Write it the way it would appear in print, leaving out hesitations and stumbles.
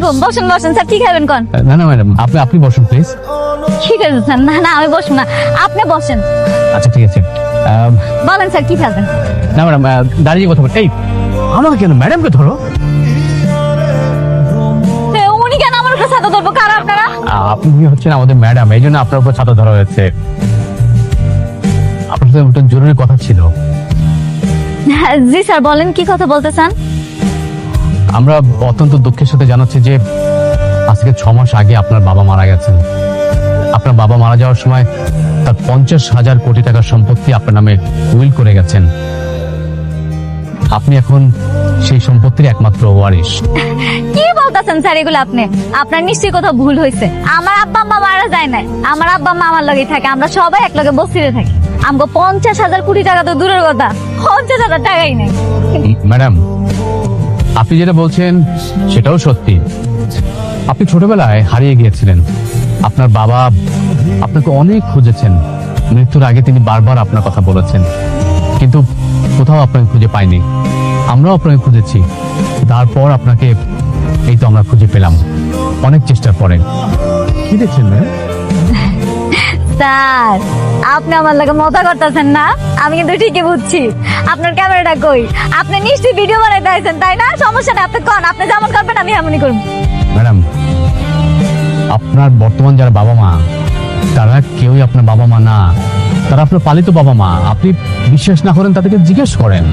আলাইকুম। বসেন বসেন স্যার, কি খাবেন কোন? না না ম্যাডাম, আপনি বসুন প্লিজ। ঠিক আছে স্যার, না না আমি বসবো না, আপনি বসেন। আচ্ছা ঠিক আছে। বলেন স্যার কি খাবেন? না ম্যাডাম, দাঁড়িয়ে কথা বল। এই আমাকে কেন, ম্যাডামকে ধরো। উনি কেন আমার উপর ছাতা ধরবো? কারা আপনারা? আপনি হচ্ছেন আমাদের ম্যাডাম, এই জন্য আপনার উপর ছাতা ধরা হয়েছে। আপনার সাথে একটা জরুরি কথা ছিল। জি স্যার বলেন, কি কথা বলতে চান? আমরা অত্যন্ত দুঃখের সাথে জানাচ্ছি যে আজকে 6 মাস আগে আপনার বাবা মারা গেছেন। আপনার বাবা মারা যাওয়ার সময় তার 50,000 কোটি টাকার সম্পত্তি আপনার নামে উইল করে গেছেন। আপনি এখন সেই সম্পত্তির একমাত্র ওয়ারিশ। কি বলতেছেন স্যার এগুলো? আপনি আপনার নিশ্চয়ই কোথাও ভুল হয়েছে। আমার আব্বা আম্মা মারা যায় নাই, আমার আব্বা আম্মা আমার লগেই থাকে। আমরা সবাই এক লগে বস্তিতে থাকি। আমগো 50,000 কোটি টাকা তো দূরের কথা, 50,000 টাকাই নাই। ম্যাডাম, আপনি যেটা বলছেন সেটাও সত্যি। আপনি ছোটবেলায় হারিয়ে গিয়েছিলেন। আপনার বাবা আপনাকে অনেক খুঁজেছেন। মৃত্যুর আগে তিনি বারবার আপনার কথা বলেছেন, কিন্তু কোথাও আপনাকে খুঁজে পাইনি। আমরাও আপনাকে খুঁজেছি, তারপর আপনাকে এই তো আমরা খুঁজে পেলাম অনেক চেষ্টার পরে। কি দেখছেন ম্যাম? স্যার আপনি আমার লাগে মজা করতেছেন না? আমি কিন্তু ঠিকই বুঝছি। আপনার ক্যামেরাটা কই? আপনি নিশ্চয়ই ভিডিও বানাইতে আইছেন তাই না? সমস্যা নেই, আপনি কোন, আপনি যেমন করবেন আমি এমনই করব। ম্যাডাম, আপনার বর্তমান যারা বাবা মা, তারা কেউই আপনার বাবা মা না, তারা আপনার পালিত বাবা মা। আপনি বিশ্বাস না করেন তাদেরকে জিজ্ঞেস করেন।